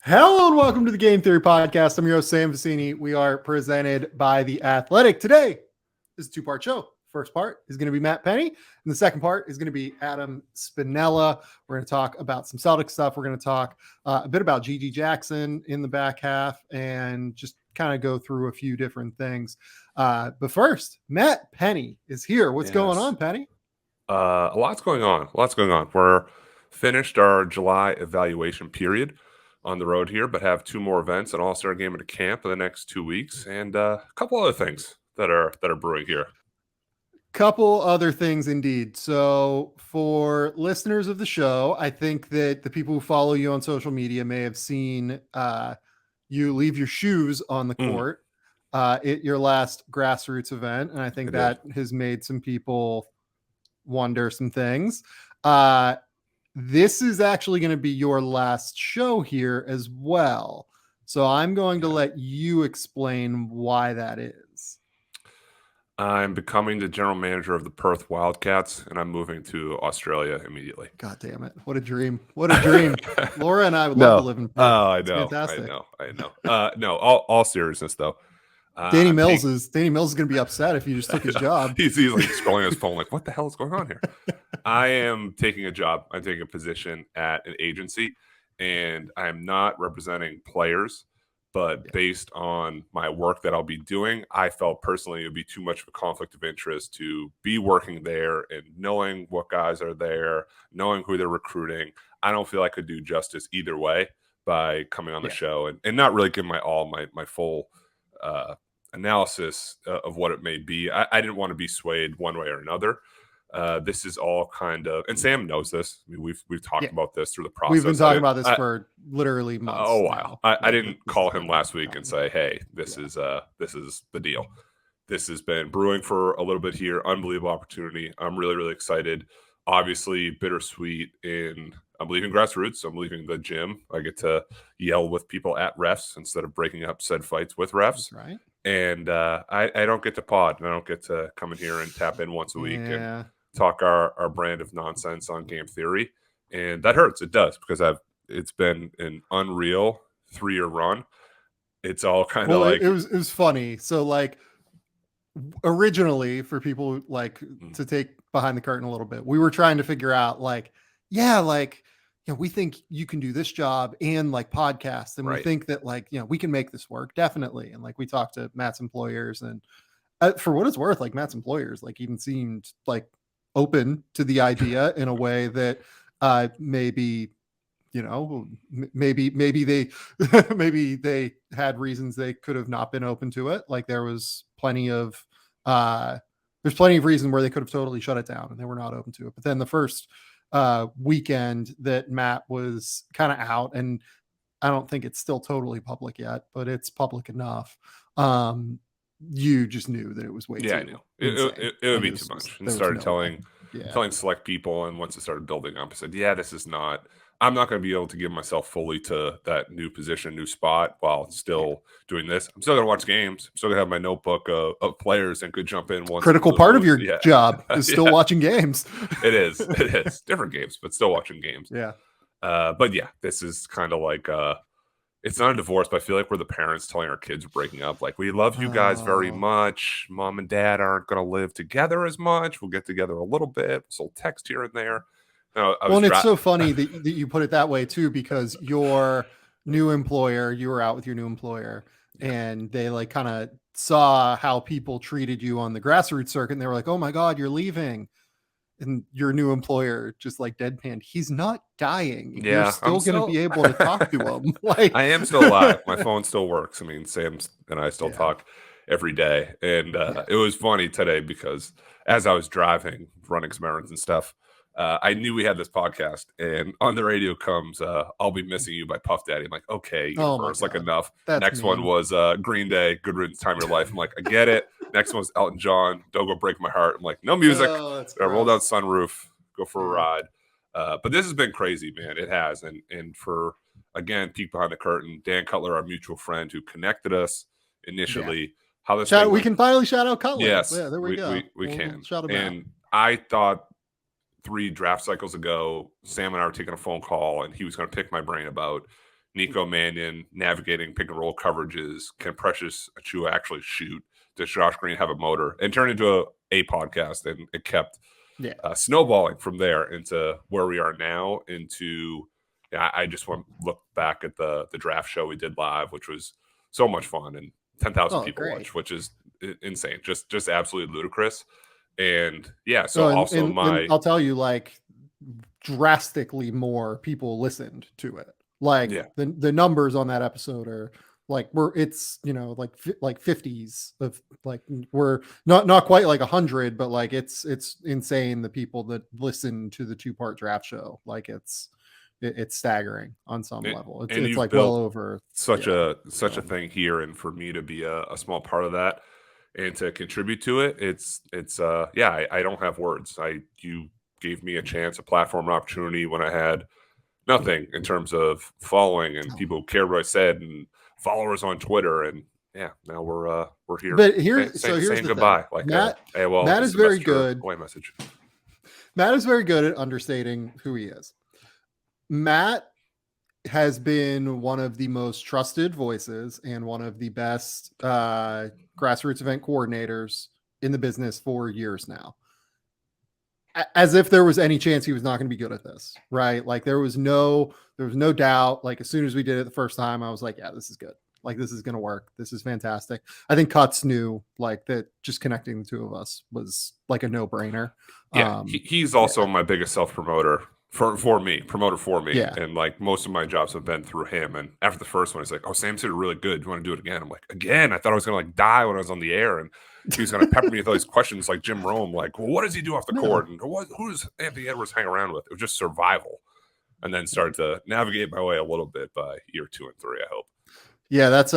Hello and welcome to the Game Theory Podcast. I'm your host, Sam Vicini. We are presented by The Athletic. Today is a two-part show. First part is going to be Matt Pennie, and the second part is going to be Adam Spinella. We're going to talk about some Celtics stuff. We're going to talk a bit about G.G. Jackson in the back half and just kind of go through a few different things. But first, Matt Pennie is here. What's going on, Pennie? A lot's going on. We're finished our July evaluation period on the road here, but have two more events, an all-star game at a camp in the next 2 weeks, and a couple other things that are brewing here. Couple other things indeed. So for listeners of the show, I think that the people who follow you on social media may have seen you leave your shoes on the court at your last grassroots event. And I think that has made some people wonder some things. This is actually going to be your last show here as well. So I'm going to let you explain why that is. I'm becoming the general manager of the Perth Wildcats, and I'm moving to Australia immediately. God damn it. What a dream. What a dream. Laura and I would love to live in Perth. Oh, I know. Fantastic. I know. No, all seriousness, though. Danny Mills is going to be upset if you just took his job. He's like scrolling his phone like, what the hell is going on here? I am taking a job. I'm taking a position at an agency, and I'm not representing players. But based on my work that I'll be doing, I felt personally it would be too much of a conflict of interest to be working there and knowing what guys are there, knowing who they're recruiting. I don't feel I could do justice either way by coming on the show and not really give my full analysis of what it may be. I didn't want to be swayed one way or another. This is all kind of, and Sam knows this. I mean, we've talked about this through the process. We've been talking about this for literally months. Oh wow! I didn't call him last week and say, "Hey, this is the deal." This has been brewing for a little bit here. Unbelievable opportunity. I'm really, really excited. Obviously, bittersweet. I'm leaving grassroots. I'm leaving the gym. I get to yell with people at refs instead of breaking up said fights with refs. That's right. And I don't get to pod. And I don't get to come in here and tap in once a week and talk our brand of nonsense on game theory. And that hurts. It does, because it's been an unreal 3-year run. It's all kind of like it was funny. So like originally, for people like to take behind the curtain a little bit, we were trying to figure out we think you can do this job and like podcasts, and we think that we can make this work, definitely. And like we talked to Matt's employers, and for what it's worth, like Matt's employers like even seemed like open to the idea in a way that maybe they had reasons they could have not been open to it. Like there's plenty of reason where they could have totally shut it down and they were not open to it. But then the first weekend that Matt was kind of out, and I don't think it's still totally public yet, but it's public enough. You just knew that it was way too. I knew it would be too much, and started telling select people. And once it started building up, I said, I'm not going to be able to give myself fully to that new position, new spot while still doing this. I'm still going to watch games. I'm still going to have my notebook of players and could jump in once. Critical part of your job is still watching games. It is different games, but still watching games. Yeah. But this is kind of like it's not a divorce, but I feel like we're the parents telling our kids we're breaking up. Like, we love you guys very much. Mom and dad aren't going to live together as much. We'll get together a little bit. So we'll text here and there. And it's so funny that you put it that way too, because your new employer, you were out with your new employer, and they like kind of saw how people treated you on the grassroots circuit, and they were like, "Oh my God, you're leaving." And your new employer just like deadpanned, "He's not dying. Yeah, you're still going to be able to talk to him." Like, I am still alive. My phone still works. I mean, Sam and I still talk every day. And it was funny today because as I was driving, running some errands and stuff, I knew we had this podcast, and on the radio comes "I'll Be Missing You" by Puff Daddy. I'm like, okay, first, like, enough. Next one was Green Day, "Good Riddance, Time of Your Life." I'm like, I get it. Next one was Elton John, "Don't Go Break My Heart." I'm like, no music. Roll down sunroof, go for a ride. But this has been crazy, man. It has. And for, again, peek behind the curtain, Dan Cutler, our mutual friend who connected us initially. How this we can finally shout out Cutler. Yes. Yeah, there we go. We can. Shout him and out. I thought 3 draft cycles ago, Sam and I were taking a phone call, and he was going to pick my brain about Nico Mannion navigating pick and roll coverages. Can Precious Achua actually shoot? Does Josh Green have a motor? And turned into a podcast, and it kept snowballing from there into where we are now. I just want to look back at the draft show we did live, which was so much fun, and 10,000 people watched, which is insane, just absolutely ludicrous. And I'll tell you, like, drastically more people listened to it. Like the numbers on that episode are like it's like 50s of, like, we're not quite like 100, but like it's insane, the people that listen to the 2-part draft show. Like it's staggering on some level. It's like well over such a thing here, and for me to be a small part of that and to contribute to it, I don't have words. You gave me a chance, a platform, an opportunity when I had nothing in terms of following and people who cared what I said and followers on Twitter, and now we're here. But here's saying goodbye. Like Matt is very good. Message. Matt is very good at understating who he is. Matt has been one of the most trusted voices and one of the best grassroots event coordinators in the business for years now. As if there was any chance he was not going to be good at this, right? Like there was no doubt. Like as soon as we did it the first time, I was like, yeah, this is good. Like this is going to work. This is fantastic. I think Cuts knew, like, that just connecting the two of us was like a no-brainer. Yeah, he's also my biggest self-promoter promoter for me. Yeah. And like most of my jobs have been through him. And after the first one, he's like, "Oh, Sam said really good. Do you want to do it again?" I'm like, "Again?" I thought I was going to like die when I was on the air, and he was going to pepper me with all these questions like Jim Rome, like, "Well, what does he do off the court? And who does Anthony Edwards hang around with?" It was just survival. And then started to navigate my way a little bit by year 2 and 3, I hope. Yeah, that's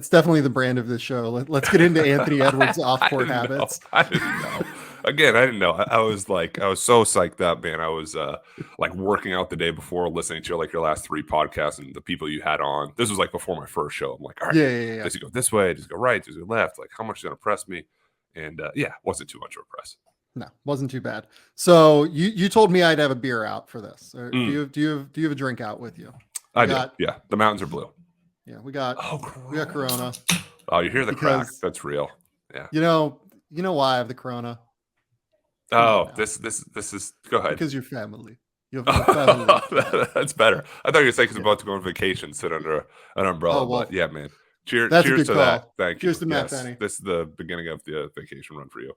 definitely the brand of this show. Let's get into Anthony Edwards' off-court habits. I didn't know. Again, I didn't know. I was so psyched up, man. I was like working out the day before, listening to your last 3 podcasts and the people you had on. This was like before my first show. I'm like, all right, does he go this way? Does he go right? Does he go left? Like, how much is going to press me? And wasn't too much of a press. No, wasn't too bad. So you told me I'd have a beer out for this. Or do you have a drink out with you? I do. Yeah, the mountains are blue. Yeah, we got Corona. Oh, you hear the crack? That's real. Yeah. You know why I have the Corona? Oh, this is. Go ahead. Because you're family. You have family. That's better. I thought you were saying he's about to go on vacation, sit under an umbrella. Oh, well, but yeah, man. Cheers to call. That. Thank you. Cheers to Matt Pennie. This is the beginning of the vacation run for you.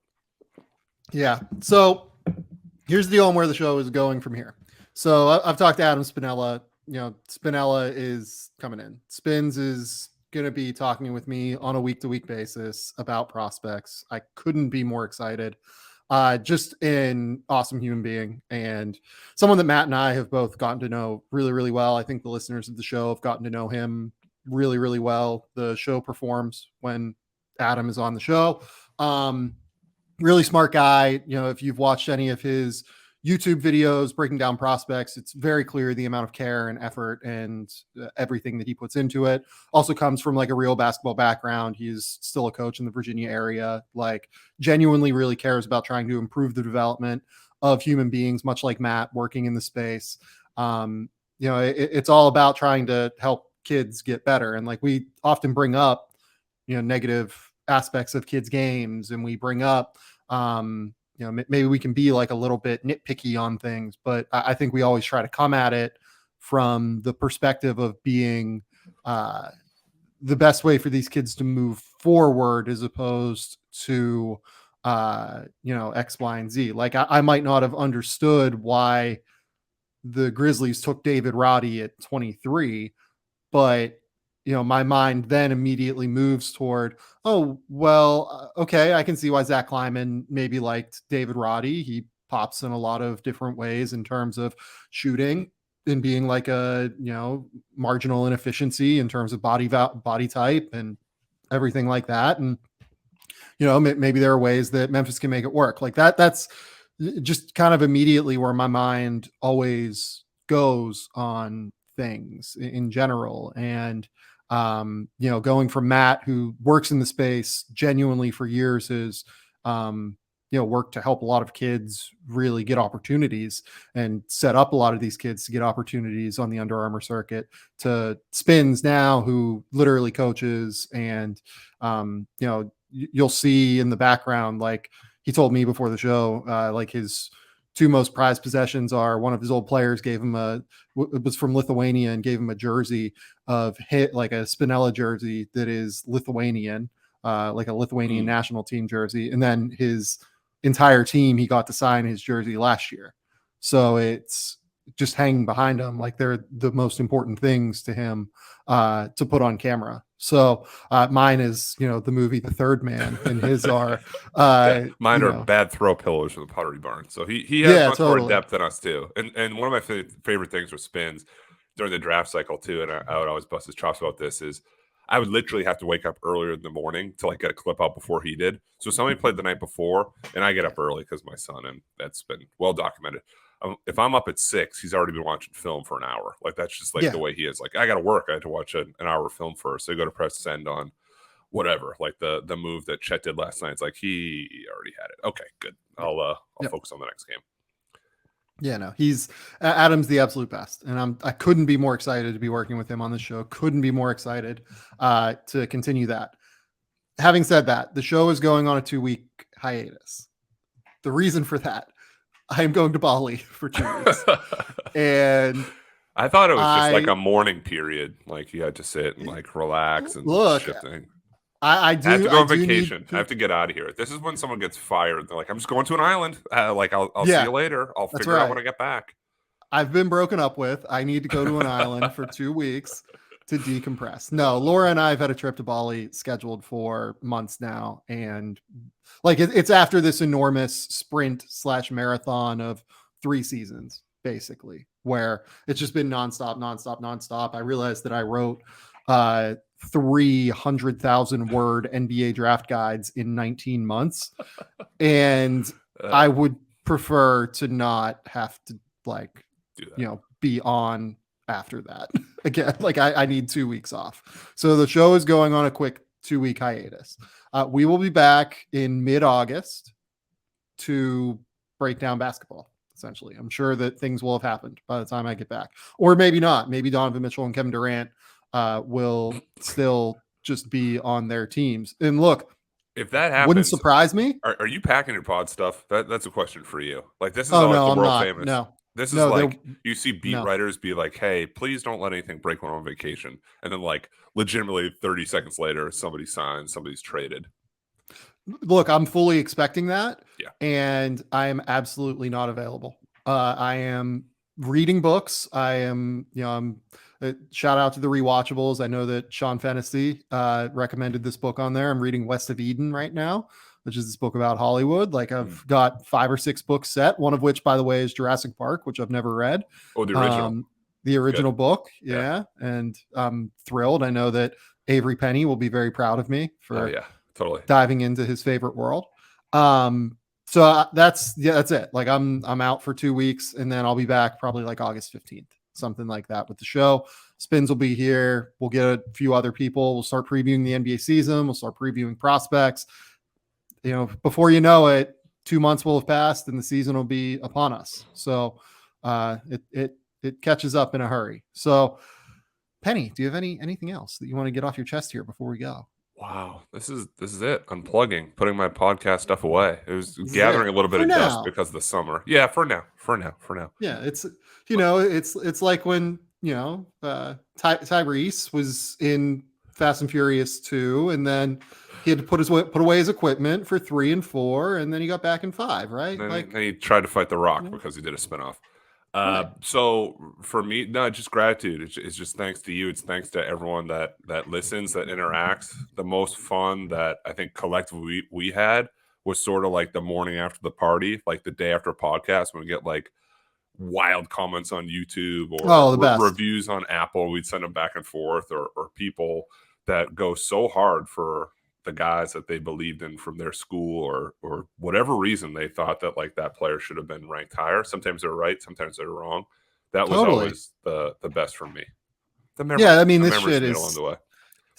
Yeah. So here's the deal on where the show is going from here. So I've talked to Adam Spinella. Spinella is coming in. Spins is going to be talking with me on a week-to-week basis about prospects. I couldn't be more excited. Just an awesome human being and someone that Matt and I have both gotten to know really, really well. I think the listeners of the show have gotten to know him really, really well. The show performs when Adam is on the show. Really smart guy. If you've watched any of his YouTube videos breaking down prospects, it's very clear the amount of care and effort and everything that he puts into it. Also comes from like a real basketball background. He's still a coach in the Virginia area, like genuinely really cares about trying to improve the development of human beings, much like Matt working in the space. It's all about trying to help kids get better. And like we often bring up, negative aspects of kids' games, and we bring up, maybe we can be like a little bit nitpicky on things, but I think we always try to come at it from the perspective of being the best way for these kids to move forward as opposed to, X, Y, and Z. Like I might not have understood why the Grizzlies took David Roddy at 23, but my mind then immediately moves toward, okay, I can see why Zach Kleiman maybe liked David Roddy. He pops in a lot of different ways in terms of shooting and being like a, marginal inefficiency in terms of body type and everything like that. And, maybe there are ways that Memphis can make it work like that. That's just kind of immediately where my mind always goes on things in general. And, going from Matt, who works in the space genuinely for years, has worked to help a lot of kids really get opportunities and set up a lot of these kids to get opportunities on the Under Armour circuit, to Spins now, who literally coaches. And, you'll see in the background, like he told me before the show, like his two most prized possessions are, one of his old players gave him it was from Lithuania, and gave him a jersey of like a Spinella jersey that is Lithuanian, like a Lithuanian national team jersey. And then his entire team, he got to sign his jersey last year. So it's just hanging behind him. Like they're the most important things to him to put on camera. So mine is, the movie The Third Man, and his are mine are bad throw pillows from the Pottery Barn. So he has much more depth than us too. And one of my favorite things with Spins during the draft cycle too, and I would always bust his chops about this, is I would literally have to wake up earlier in the morning to like get a clip out before he did. So somebody played the night before, and I get up early because my son, and that's been well documented. If I'm up at 6, he's already been watching film for an hour. Like that's just like the way he is. Like I got to work. I had to watch an hour of film first. So you go to press send on whatever, like the move that Chet did last night. It's like he already had it. Okay, good. I'll focus on the next game. Yeah, no, he's Adam's the absolute best, and I couldn't be more excited to be working with him on the show. Couldn't be more excited to continue that. Having said that, the show is going on a 2-week hiatus. The reason for that, I'm going to Bali for 2 weeks, and I thought it was just like a morning period, like you had to sit and like relax and shifting. I have to go on vacation. I have to get out of here. This is when someone gets fired. They're like, I'm just going to an island. Like I'll see you later. I'll figure out when I get back. I've been broken up with. I need to go to an island for 2 weeks to decompress. No, Laura and I have had a trip to Bali scheduled for months now. And like, it's after this enormous sprint/marathon of 3 seasons, basically, where it's just been nonstop. I realized that I wrote 300,000 word NBA draft guides in 19 months. And I would prefer to not have to be on after that again. Like I need 2 weeks off. So the show is going on a quick 2-week hiatus. We will be back in mid-August to break down basketball. Essentially, I'm sure that things will have happened by the time I get back, or maybe not. Maybe Donovan Mitchell and Kevin Durant will still just be on their teams. And look, if that happens, wouldn't surprise me. Are you packing your pod stuff? That's a question for you. Like this is the world famous. No, this is like you see beat writers be like, "Hey, please don't let anything break when I'm on vacation," and then like legitimately 30 seconds later, somebody signs, somebody's traded. Look, I'm fully expecting that. Yeah. And I am absolutely not available. I am reading books. I'm shout out to the rewatchables. I know that Sean Fennessy recommended this book on there. I'm reading West of Eden right now, which is this book about Hollywood. Like I've got 5 or 6 books set, one of which, by the way, is Jurassic Park, which I've never read. Oh, the original. The original book. Yeah. And I'm thrilled. I know that Avery Pennie will be very proud of me for totally diving into his favorite world. So that's it. Like I'm out for 2 weeks, and then I'll be back probably like August 15th, something like that with the show. Spins will be here. We'll get a few other people. We'll start previewing the NBA season. We'll start previewing prospects. Before you know it, 2 months will have passed and the season will be upon us. So it catches up in a hurry. So Pennie, do you have anything else that you want to get off your chest here before we go? Wow, this is it. Unplugging, putting my podcast stuff away. It was gathering a little bit of dust because of the summer. Yeah, for now. Yeah, it's it's like when Tyrese was in Fast and Furious 2, and then he had to put away his equipment for 3 and 4, and then he got back in 5, right? And then he tried to fight The Rock because he did a spinoff. So for me, no, just gratitude. It's just thanks to you. It's thanks to everyone that listens, that interacts. The most fun that I think collectively we had was sort of like the morning after the party, like the day after a podcast, when we get like wild comments on YouTube or reviews on Apple. We'd send them back and forth, or people that go so hard for the guys that they believed in from their school or whatever reason they thought that like that player should have been ranked higher. Sometimes they're right, sometimes they're wrong. That was always the best for me. This shit is along the way.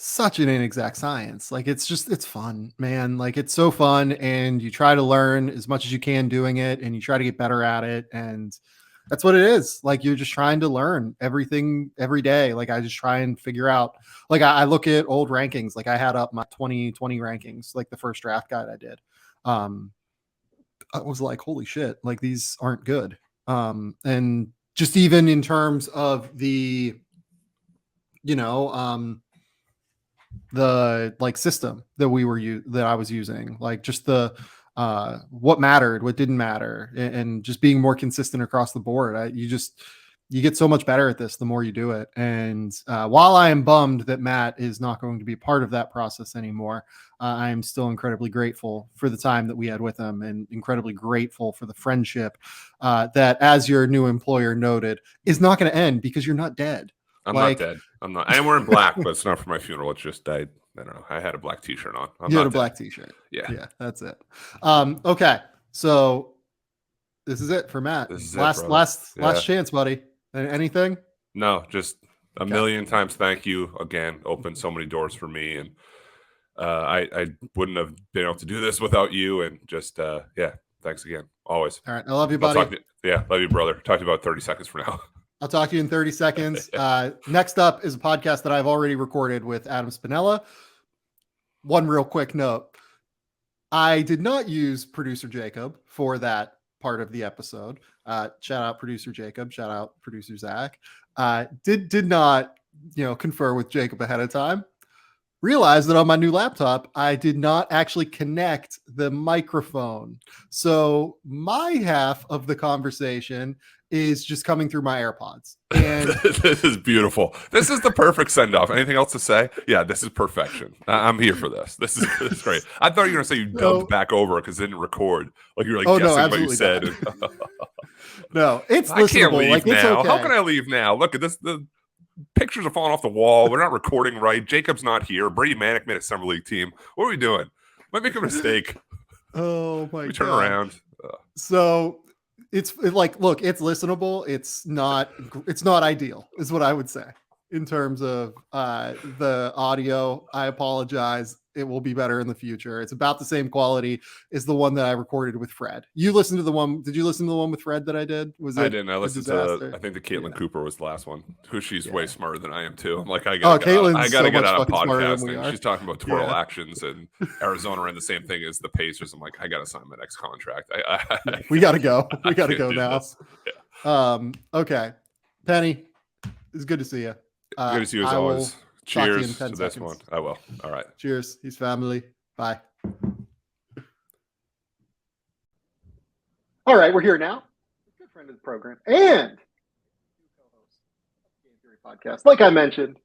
such an inexact science. Like it's fun, man. Like it's so fun, and you try to learn as much as you can doing it, and you try to get better at it, and that's what it is. Like you're just trying to learn everything every day. Like I just try and figure out. Like I look at old rankings. Like I had up my 2020 rankings, like the first draft guide I did. I was like, holy shit, like these aren't good. And just even in terms of the, you know, the like system that that I was using, like just the what mattered, what didn't matter, and just being more consistent across the board. You get so much better at this the more you do it. And while I am bummed that Matt is not going to be part of that process anymore, I am still incredibly grateful for the time that we had with him, and incredibly grateful for the friendship that, as your new employer noted, is not going to end because you're not dead. I'm not dead. I'm not. I am wearing black, but it's not for my funeral. It's just I don't know. I had a black T-shirt on. You had a black T-shirt. Yeah, that's it. Okay, so this is it for Matt. This is last chance, buddy. Anything? No, just a million times thank you again. Opened so many doors for me, and I wouldn't have been able to do this without you. And just thanks again. Always. All right, I love you, buddy. Love you, brother. Talk to you about 30 seconds from now. I'll talk to you in 30 seconds. Next up is a podcast that I've already recorded with Adam Spinella. One real quick note. I did not use producer Jacob for that part of the episode. Shout out producer Jacob. Shout out producer Zach. Did not, confer with Jacob ahead of time. Realized that on my new laptop, I did not actually connect the microphone. So my half of the conversation is just coming through my AirPods. And this is beautiful. This is the perfect send off. Anything else to say? Yeah, this is perfection. I'm here for this. This is great. I thought you were going to say you dubbed back over because it didn't record. Like you were like guessing what you said. No, it's I can't leave like, now. it's okay. How can I leave now? Look at this. The pictures are falling off the wall. We're not recording right. Jacob's not here. Brady Manick made a summer league team. What are we doing? Might make a mistake. Oh my God. We turn around. So it's like, look, it's listenable. It's not ideal is what I would say in terms of the audio. I apologize. It will be better in the future. It's about the same quality as the one that I recorded with Fred. You listened to the one. Did you listen to the one with Fred that I did? I didn't. I listened to, I think the Caitlin Cooper was the last one, who she's way smarter than I am too. I'm like, I gotta get out of podcasting. She's talking about twirl actions, and Arizona ran the same thing as the Pacers. I'm like, I gotta sign my next contract. We gotta go. We gotta go now. Okay. Pennie, it's good to see you. Good to see you as always. Cheers to this seconds. one. I will. All right. Cheers. He's family. Bye. All right, we're here now. Good friend of the program and co-host of the Game Theory podcast. Like I mentioned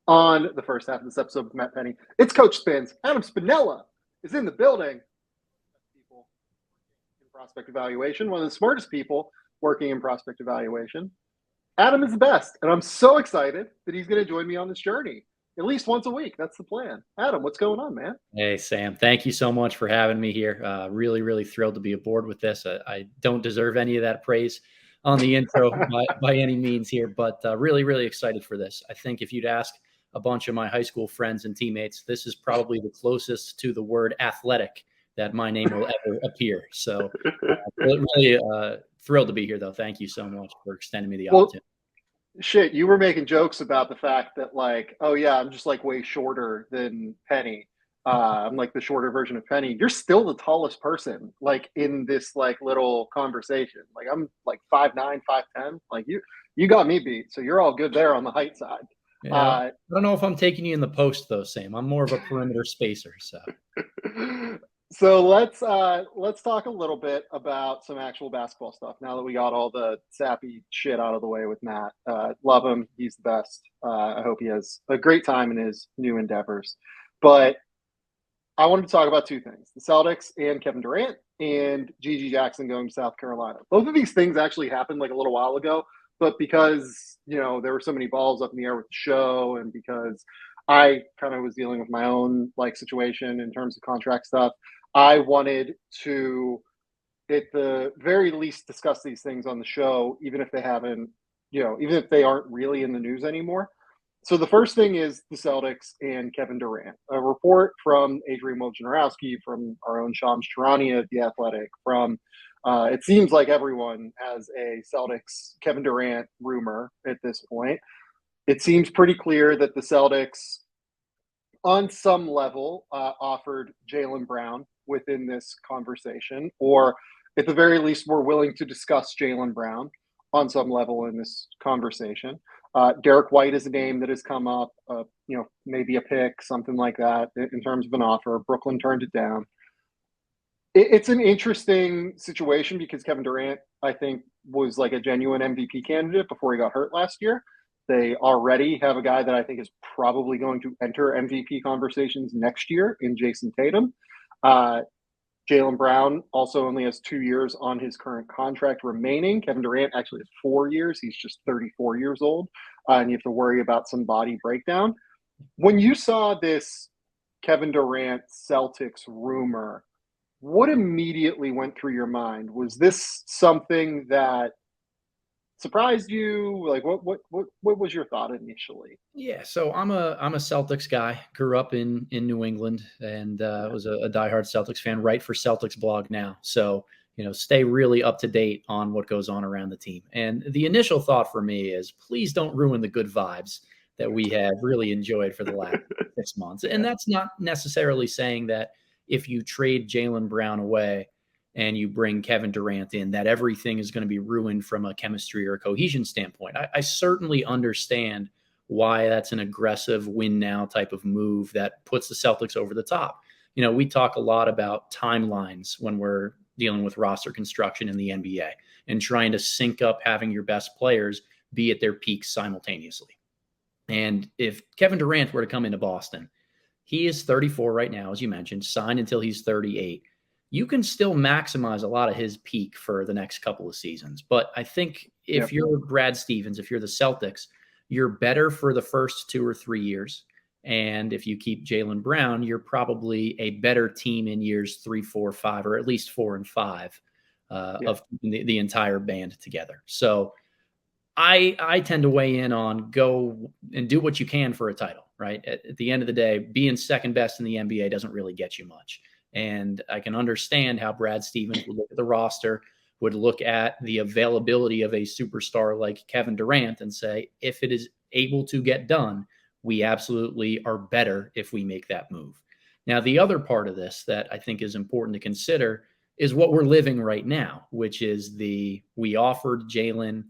on the first half of this episode with Matt Pennie, it's Coach Spins. Adam Spinella is in the building. People in prospect evaluation, one of the smartest people working in prospect evaluation. Adam is the best, and I'm so excited that he's going to join me on this journey at least once a week. That's the plan. Adam, what's going on, man? Hey, Sam. Thank you so much for having me here. Really, really thrilled to be aboard with this. I don't deserve any of that praise on the intro by any means here, but really, really excited for this. I think if you'd ask a bunch of my high school friends and teammates, this is probably the closest to the word athletic that my name will ever appear. So really thrilled to be here, though. Thank you so much for extending me the opportunity. Shit, you were making jokes about the fact that, like, oh yeah, I'm just like way shorter than Pennie. I'm like the shorter version of Pennie. You're still the tallest person, like in this like little conversation. Like I'm like 5'9", 5'10". Like you got me beat. So you're all good there on the height side. Yeah, I don't know if I'm taking you in the post though, Sam. I'm more of a perimeter spacer. So let's talk a little bit about some actual basketball stuff now that we got all the sappy shit out of the way with Matt. Love him. He's the best. I hope he has a great time in his new endeavors. But I wanted to talk about two things: the Celtics and Kevin Durant, and Gigi Jackson going to South Carolina. Both of these things actually happened like a little while ago, but because, there were so many balls up in the air with the show, and because I kind of was dealing with my own like situation in terms of contract stuff, I wanted to, at the very least, discuss these things on the show, even if they haven't, even if they aren't really in the news anymore. So the first thing is the Celtics and Kevin Durant. A report from Adrian Wojnarowski, from our own Shams Charania at The Athletic, from it seems like everyone has a Celtics Kevin Durant rumor at this point. It seems pretty clear that the Celtics, on some level, offered Jaylen Brown within this conversation, or at the very least, were willing to discuss Jaylen Brown on some level in this conversation. Derek White is a name that has come up, maybe a pick, something like that, in terms of an offer. Brooklyn turned it down. It's an interesting situation because Kevin Durant, I think, was like a genuine MVP candidate before he got hurt last year. They already have a guy that I think is probably going to enter MVP conversations next year in Jason Tatum. Jaylen Brown also only has 2 years on his current contract remaining. Kevin Durant actually has 4 years. He's just 34 years old, and you have to worry about some body breakdown. When you saw this Kevin Durant Celtics rumor, what immediately went through your mind? Was this something that surprised you? Like, what was your thought initially? Yeah, so I'm a Celtics guy. Grew up in New England, and was a diehard Celtics fan. Write for Celtics blog now, so stay really up to date on what goes on around the team. And the initial thought for me is, please don't ruin the good vibes that we have really enjoyed for the last 6 months. And that's not necessarily saying that if you trade Jaylen Brown away and you bring Kevin Durant in, that everything is going to be ruined from a chemistry or a cohesion standpoint. I certainly understand why that's an aggressive win now type of move that puts the Celtics over the top. We talk a lot about timelines when we're dealing with roster construction in the NBA and trying to sync up having your best players be at their peaks simultaneously. And if Kevin Durant were to come into Boston, he is 34 right now, as you mentioned, signed until he's 38. You can still maximize a lot of his peak for the next couple of seasons. But I think if you're Brad Stevens, if you're the Celtics, you're better for the first 2 or 3 years. And if you keep Jaylen Brown, you're probably a better team in years 3, 4, 5, or at least 4 and 5 of the entire band together. So I tend to weigh in on go and do what you can for a title, right? At the end of the day, being second best in the NBA doesn't really get you much. And I can understand how Brad Stevens would look at the roster, would look at the availability of a superstar like Kevin Durant and say, if it is able to get done, we absolutely are better if we make that move. Now, the other part of this that I think is important to consider is what we're living right now, which is we offered Jaylen.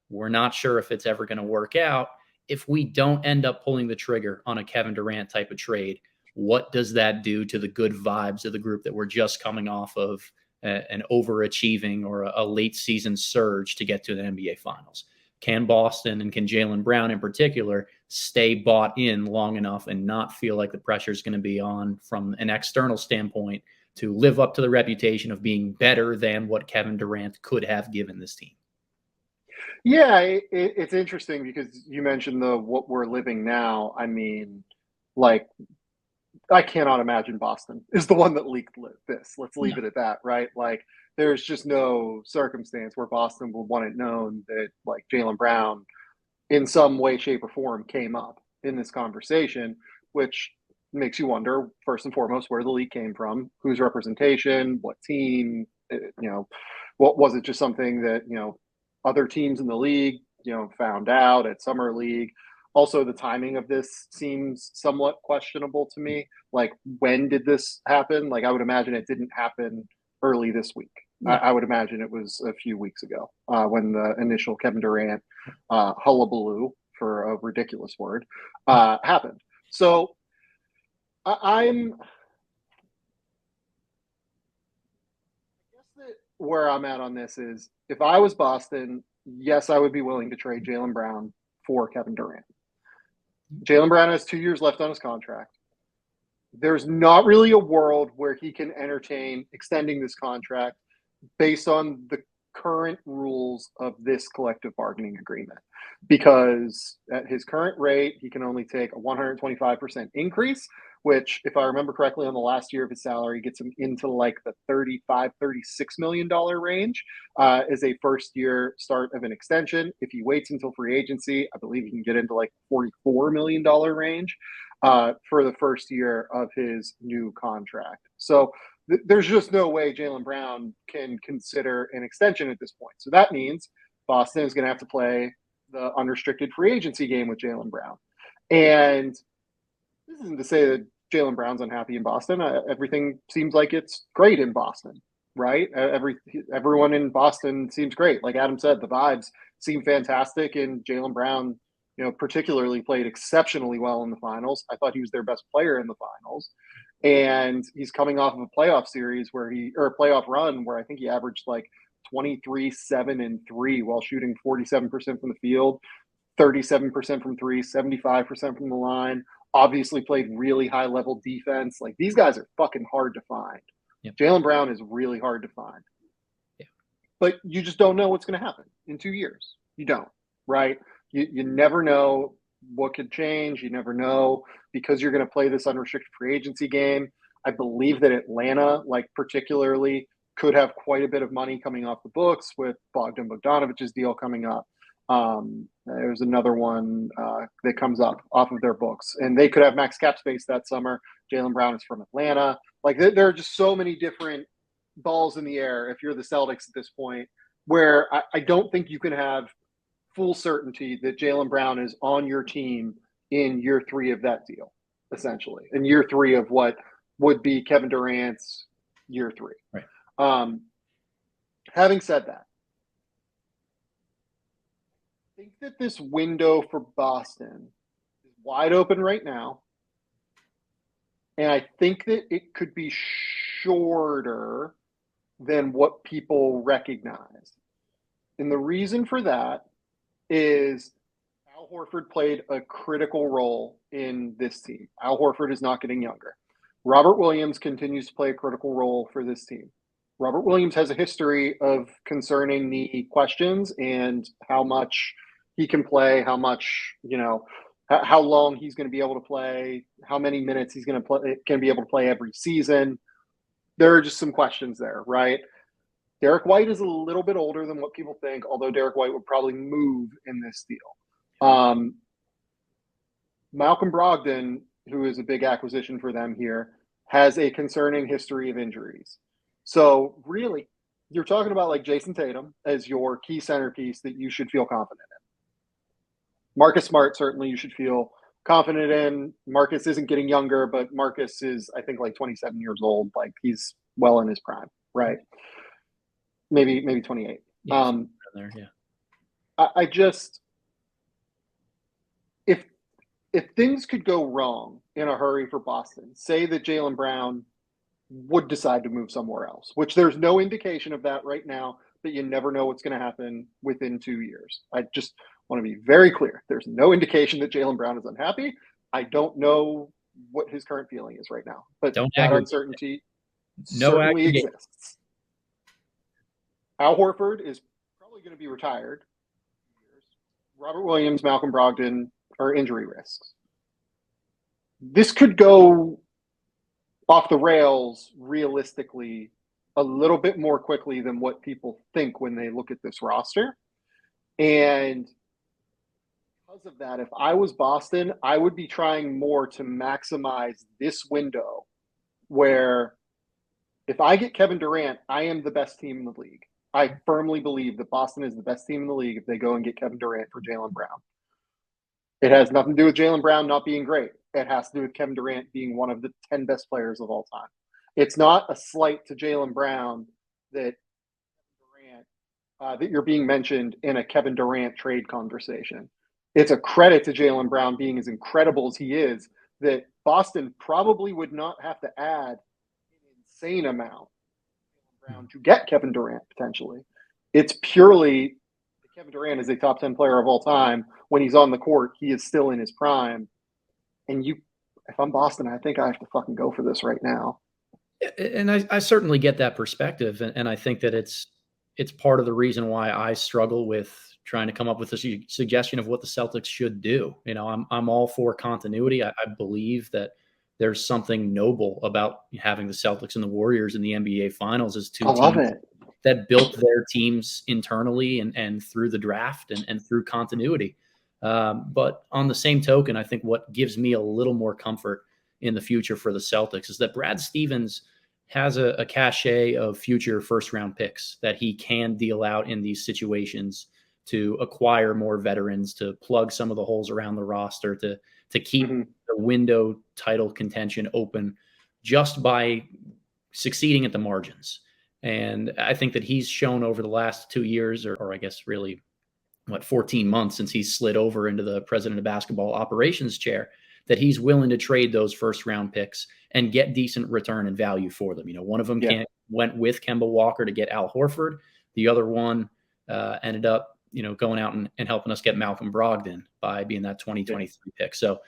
We're not sure if it's ever going to work out. If we don't end up pulling the trigger on a Kevin Durant type of trade, what does that do to the good vibes of the group that we're just coming off of an overachieving or a late season surge to get to the NBA Finals? Can Boston and can Jaylen Brown in particular stay bought in long enough and not feel like the pressure is going to be on from an external standpoint to live up to the reputation of being better than what Kevin Durant could have given this team? Yeah, it's interesting because you mentioned what we're living now. I mean, like, I cannot imagine Boston is the one that leaked this. Let's leave it at that, right? Like, there's just no circumstance where Boston would want it known that, like, Jaylen Brown in some way, shape, or form came up in this conversation, which makes you wonder, first and foremost, where the leak came from, whose representation, what team, what was it, just something that, other teams in the league, found out at Summer League. Also, the timing of this seems somewhat questionable to me. Like, when did this happen? Like, I would imagine it didn't happen early this week. I would imagine it was a few weeks ago when the initial Kevin Durant hullabaloo, for a ridiculous word, happened. So I guess that where I'm at on this is, if I was Boston, yes, I would be willing to trade Jaylen Brown for Kevin Durant. Jaylen Brown has 2 years left on his contract. There's not really a world where he can entertain extending this contract based on the current rules of this collective bargaining agreement, because at his current rate, he can only take a 125% increase, which, if I remember correctly, on the last year of his salary, gets him into like the $35-36 million range as a first-year start of an extension. If he waits until free agency, I believe he can get into like $44 million range for the first year of his new contract. So there's just no way Jaylen Brown can consider an extension at this point. So that means Boston is going to have to play the unrestricted free agency game with Jaylen Brown. And this isn't to say that Jaylen Brown's unhappy in Boston. Everything seems like it's great in Boston, right? Everyone in Boston seems great. Like Adam said, the vibes seem fantastic, and Jaylen Brown, particularly played exceptionally well in the finals. I thought he was their best player in the finals. And he's coming off of a playoff series or a playoff run where I think he averaged like 23, 7, and 3 while shooting 47% from the field, 37% from three, 75% from the line. Obviously played really high level defense. Like, these guys are fucking hard to find. Yep. Jaylen Brown is really hard to find. Yeah. But you just don't know what's going to happen in 2 years. You don't, right? You never know what could change. You never know, because you're going to play this unrestricted free agency game. I believe that Atlanta, like, particularly could have quite a bit of money coming off the books with Bogdan Bogdanovic's deal coming up. There's another one that comes up off of their books, and they could have max cap space that summer. Jaylen Brown is from Atlanta. Like, there are just so many different balls in the air if you're the Celtics at this point, where I don't think you can have full certainty that Jaylen Brown is on your team in year 3 of that deal, essentially, in year 3 of what would be Kevin Durant's year 3. Right. Having said that, I think that this window for Boston is wide open right now. And I think that it could be shorter than what people recognize. And the reason for that is Al Horford played a critical role in this team. Al Horford is not getting younger. Robert Williams continues to play a critical role for this team. Robert Williams has a history of concerning knee questions and how much he can play, how much, how long he's going to be able to play, how many minutes he's going to be able to play every season. There are just some questions there, right? Derek White is a little bit older than what people think, although Derek White would probably move in this deal. Malcolm Brogdon, who is a big acquisition for them here, has a concerning history of injuries. So really, you're talking about like Jason Tatum as your key centerpiece that you should feel confident in. Marcus Smart, certainly you should feel confident in. Marcus isn't getting younger, but Marcus is, I think, like 27 years old. Like, he's well in his prime, right? Maybe 28. Yeah, there, yeah. I just, if things could go wrong in a hurry for Boston, say that Jaylen Brown would decide to move somewhere else, which there's no indication of that right now, but you never know what's going to happen within 2 years. I just want to be very clear. There's no indication that Jaylen Brown is unhappy. I don't know what his current feeling is right now, but that uncertainty certainly exists. Al Horford is probably going to be retired. Robert Williams, Malcolm Brogdon are injury risks. This could go off the rails realistically a little bit more quickly than what people think when they look at this roster. And because of that, if I was Boston, I would be trying more to maximize this window where if I get Kevin Durant, I am the best team in the league. I firmly believe that Boston is the best team in the league if they go and get Kevin Durant for Jaylen Brown. It has nothing to do with Jaylen Brown not being great. It has to do with Kevin Durant being one of the 10 best players of all time. It's not a slight to Jaylen Brown that you're being mentioned in a Kevin Durant trade conversation. It's a credit to Jaylen Brown being as incredible as he is that Boston probably would not have to add an insane amount to get Kevin Durant potentially. It's purely Kevin Durant is a top 10 player of all time. When he's on the court, he is still in his prime. And if I'm Boston, I think I have to fucking go for this right now. And I certainly get that perspective. And I think that it's part of the reason why I struggle with trying to come up with a suggestion of what the Celtics should do. I'm all for continuity. I believe that there's something noble about having the Celtics and the Warriors in the NBA Finals as two teams that built their teams internally and through the draft and through continuity. But on the same token, I think what gives me a little more comfort in the future for the Celtics is that Brad Stevens has a cachet of future first-round picks that he can deal out in these situations to acquire more veterans, to plug some of the holes around the roster, to keep the window title contention open just by succeeding at the margins. And I think that he's shown over the last 2 years, or I guess really, 14 months since he's slid over into the president of basketball operations chair, that he's willing to trade those first-round picks and get decent return and value for them. One of them went with Kemba Walker to get Al Horford. The other one ended up, going out and helping us get Malcolm Brogdon by being that 2023 pick. So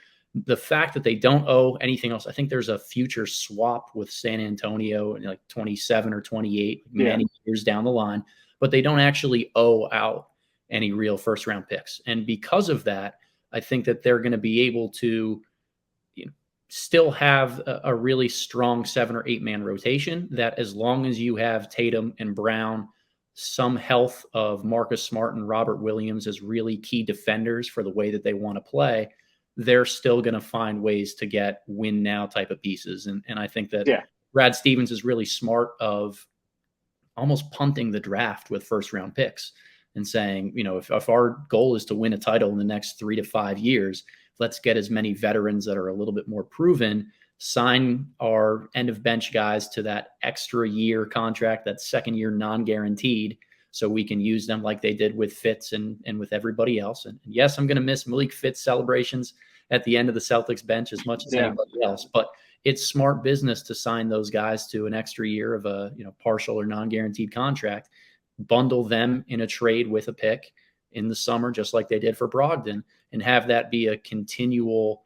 the fact that they don't owe anything else, I think there's a future swap with San Antonio in like 27 or 28, many years down the line, but they don't actually owe out any real first-round picks. And because of that, I think that they're going to be able to still have a really strong 7 or 8 man rotation that, as long as you have Tatum and Brown, some health of Marcus Smart and Robert Williams as really key defenders for the way that they want to play, they're still going to find ways to get win now type of pieces. And I think that Brad Stevens is really smart of almost punting the draft with first round picks and saying, if our goal is to win a title in the next 3 to 5 years, let's get as many veterans that are a little bit more proven, sign our end of bench guys to that extra year contract, that second year non-guaranteed, so we can use them like they did with Fitz and with everybody else. And yes, I'm going to miss Malik Fitz celebrations at the end of the Celtics bench as much as anybody else, but it's smart business to sign those guys to an extra year of a partial or non-guaranteed contract, bundle them in a trade with a pick in the summer, just like they did for Brogdon, and have that be a continual,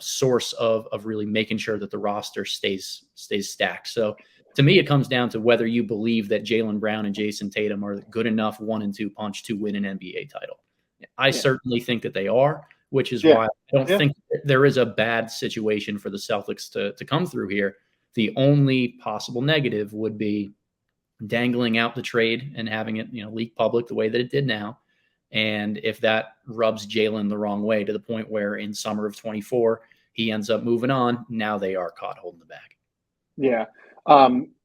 source of really making sure that the roster stays stacked. So to me, it comes down to whether you believe that Jaylen Brown and Jason Tatum are good enough 1 and 2 punch to win an NBA title. I certainly think that they are, which is why I don't think there is a bad situation for the Celtics to come through here. The only possible negative would be dangling out the trade and having it, leak public the way that it did now. And if that rubs Jaylen the wrong way to the point where in summer of 24, he ends up moving on, now they are caught holding the bag. Yeah.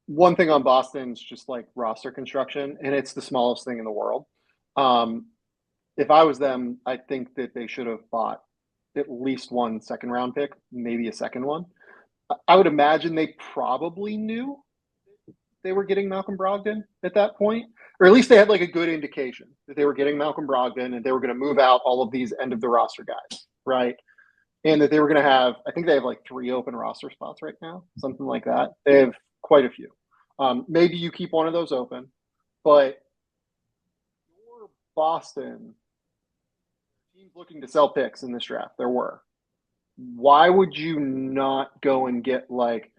One thing on Boston is just like roster construction, and it's the smallest thing in the world. If I was them, I think that they should have bought at least 1 second round pick, maybe a second one. I would imagine they probably knew they were getting Malcolm Brogdon at that point, or at least they had like a good indication that they were getting Malcolm Brogdon and they were going to move out all of these end of the roster guys, right? And that they were going to have, I think they have like 3 open roster spots right now, something like that. They have quite a few. Maybe you keep one of those open, but for Boston, teams looking to sell picks in this draft, there were. Why would you not go and get like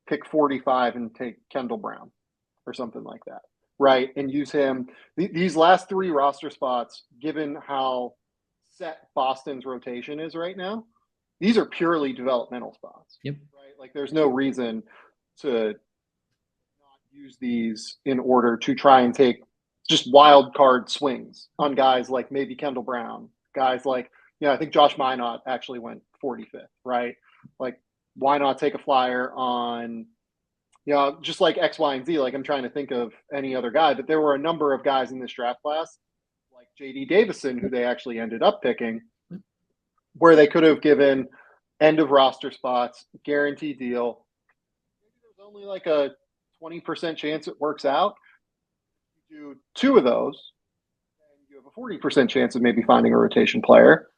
pick 45 and take Kendall Brown or something like that, right? And use him. These last 3 roster spots, given how set Boston's rotation is right now, these are purely developmental spots. Yep. Right? Like there's no reason to not use these in order to try and take just wild card swings on guys like maybe Kendall Brown, guys like, I think Josh Minot actually went 45th, right? Like, why not take a flyer on, just like X, Y, and Z? Like I'm trying to think of any other guy, but there were a number of guys in this draft class, like J.D. Davison, who they actually ended up picking, where they could have given end of roster spots, guaranteed deal. Maybe there's only like a 20% chance it works out. If you do 2 of those, and you have a 40% chance of maybe finding a rotation player,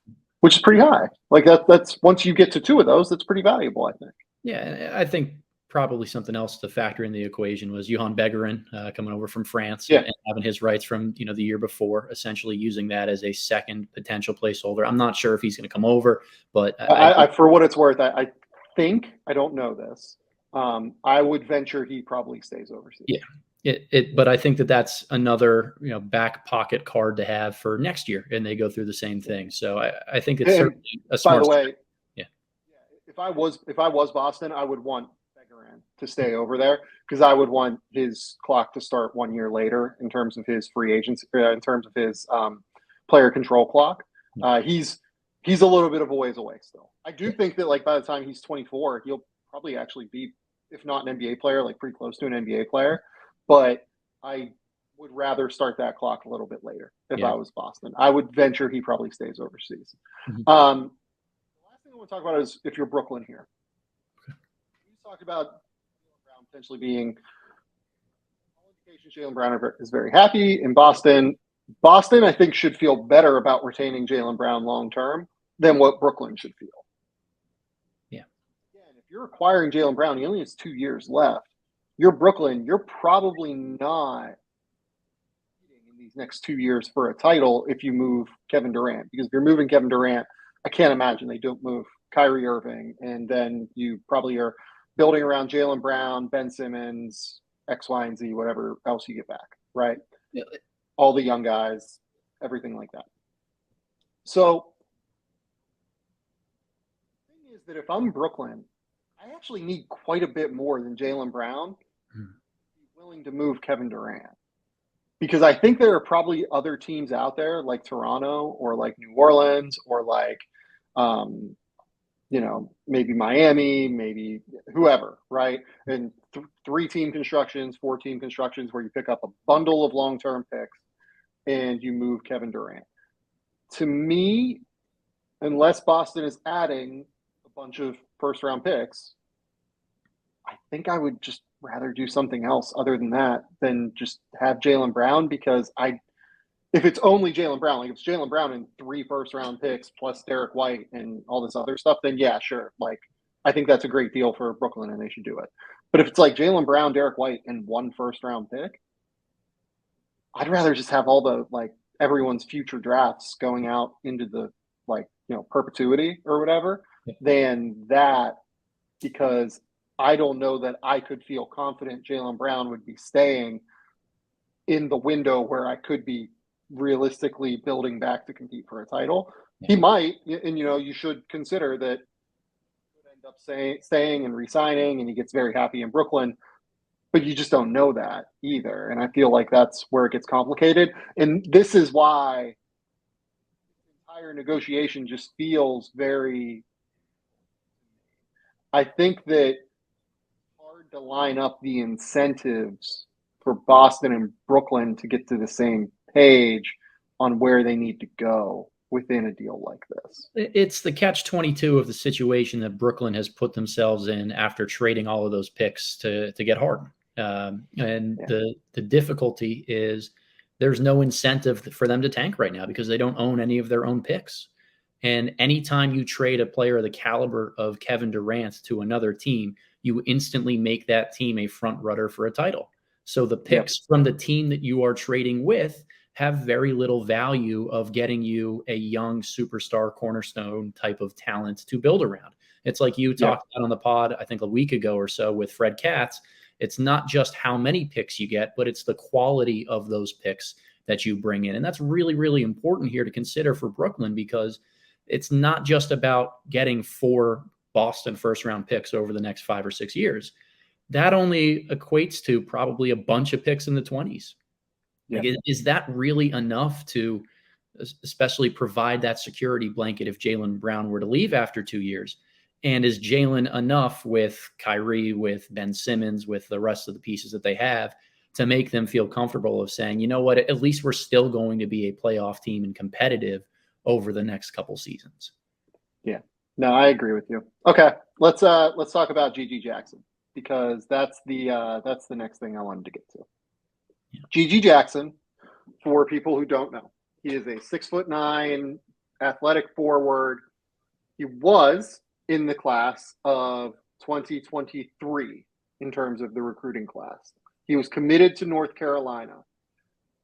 which is pretty high. Like that's once you get to 2 of those, that's pretty valuable, I think. Yeah, I think probably something else to factor in the equation was Johan Begarin coming over from France and having his rights from the year before, essentially using that as a second potential placeholder. I'm not sure if he's going to come over, but I for what it's worth, I think, I don't know this, I would venture he probably stays overseas. Yeah. But I think that that's another back pocket card to have for next year, and they go through the same thing. So I think it's certainly a smart. By the way, if I was Boston, I would want Durant to stay over there because I would want his clock to start 1 year later in terms of his free agency, in terms of his player control clock. He's a little bit of a ways away still. I do think that like by the time he's 24, he'll probably actually be, if not an NBA player, like pretty close to an NBA player. But I would rather start that clock a little bit later if I was Boston. I would venture he probably stays overseas. The last thing I want to talk about is if you're Brooklyn here. We talked about Jaylen Brown potentially being all indications. Jaylen Brown is very happy in Boston. Boston, I think, should feel better about retaining Jaylen Brown long term than what Brooklyn should feel. Yeah. Again, if you're acquiring Jaylen Brown, he only has 2 years left. You're Brooklyn. You're probably not in these next 2 years for a title if you move Kevin Durant. Because if you're moving Kevin Durant, I can't imagine they don't move Kyrie Irving, and then you probably are building around Jaylen Brown, Ben Simmons, X, Y, and Z, whatever else you get back, right? Yeah. All the young guys, everything like that. So the thing is that if I'm Brooklyn, I actually need quite a bit more than Jaylen Brown to be willing to move Kevin Durant. Because I think there are probably other teams out there like Toronto or like New Orleans or like, maybe Miami, maybe whoever, right? And 3-team constructions, 4-team constructions where you pick up a bundle of long-term picks and you move Kevin Durant. To me, unless Boston is adding a bunch of first-round picks, I think I would just rather do something else other than that than just have Jaylen Brown because if it's only Jaylen Brown, like if it's Jaylen Brown and 3 first-round picks plus Derek White and all this other stuff, then yeah, sure. Like I think that's a great deal for Brooklyn and they should do it. But if it's like Jaylen Brown, Derek White, and 1 first-round pick, I'd rather just have all the like everyone's future drafts going out into the perpetuity or whatever than that because I don't know that I could feel confident Jaylen Brown would be staying in the window where I could be realistically building back to compete for a title. He might, and you should consider that he could end up staying and re-signing and he gets very happy in Brooklyn, but you just don't know that either. And I feel like that's where it gets complicated. And this is why the entire negotiation just feels very, I think that it's hard to line up the incentives for Boston and Brooklyn to get to the same page on where they need to go within a deal like this. It's the catch-22 of the situation that Brooklyn has put themselves in after trading all of those picks to get Harden. The difficulty is there's no incentive for them to tank right now because they don't own any of their own picks. And anytime you trade a player of the caliber of Kevin Durant to another team, you instantly make that team a front runner for a title. So the picks from the team that you are trading with have very little value of getting you a young superstar cornerstone type of talent to build around. It's like you talked about on the pod, I think a week ago or so with Fred Katz. It's not just how many picks you get, but it's the quality of those picks that you bring in. And that's really, really important here to consider for Brooklyn because it's not just about getting 4 Boston first-round picks over the next 5 or 6 years. That only equates to probably a bunch of picks in the 20s. Like, is that really enough to especially provide that security blanket if Jaylen Brown were to leave after 2 years? And is Jaylen enough with Kyrie, with Ben Simmons, with the rest of the pieces that they have to make them feel comfortable of saying, you know what, at least we're still going to be a playoff team and competitive over the next couple seasons? Yeah. No, I agree with you. Okay, let's talk about GG Jackson because that's the next thing I wanted to get to. Yeah. GG Jackson, for people who don't know, he is a 6'9" athletic forward. He was in the class of 2023 in terms of the recruiting class. He was committed to North Carolina.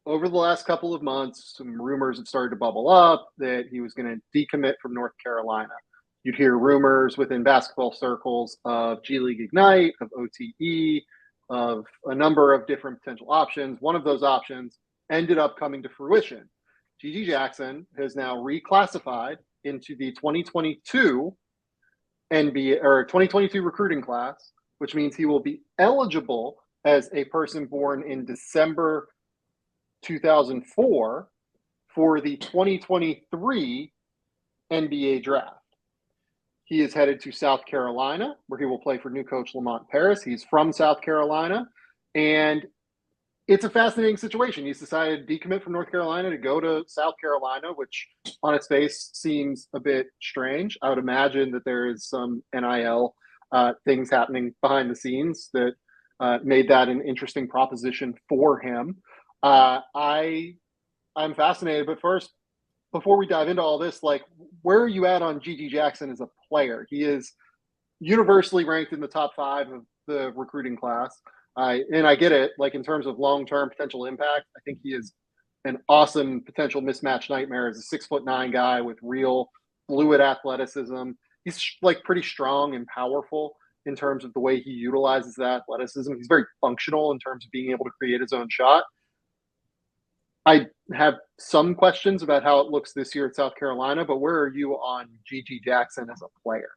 Over the last couple of months, some rumors have started to bubble up that he was going to decommit from North Carolina. You'd hear rumors within basketball circles of G League Ignite, of OTE, of a number of different potential options. One of those options ended up coming to fruition. GG Jackson has now reclassified into the 2022 NBA or 2022 recruiting class, which means he will be eligible as a person born in December 2004 for the 2023 NBA draft. He is headed to South Carolina, where he will play for new coach Lamont Paris. He's from South Carolina, and it's a fascinating situation. He's decided to decommit from North Carolina to go to South Carolina, which on its face seems a bit strange. I would imagine that there is some NIL things happening behind the scenes that made that an interesting proposition for him. I'm fascinated, but first, before we dive into all this, like, where are you at on G.G. Jackson as a player? He is universally ranked in the top 5 of the recruiting class. And I get it, like, in terms of long-term potential impact, I think he is an awesome potential mismatch nightmare as a 6'9" guy with real fluid athleticism. He's like pretty strong and powerful in terms of the way he utilizes that athleticism. He's very functional in terms of being able to create his own shot. I have some questions about how it looks this year at South Carolina, but where are you on G.G. Jackson as a player?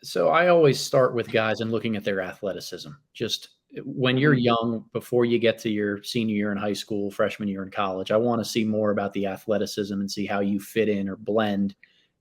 So I always start with guys and looking at their athleticism. Just when you're young, before you get to your senior year in high school, freshman year in college, I want to see more about the athleticism and see how you fit in or blend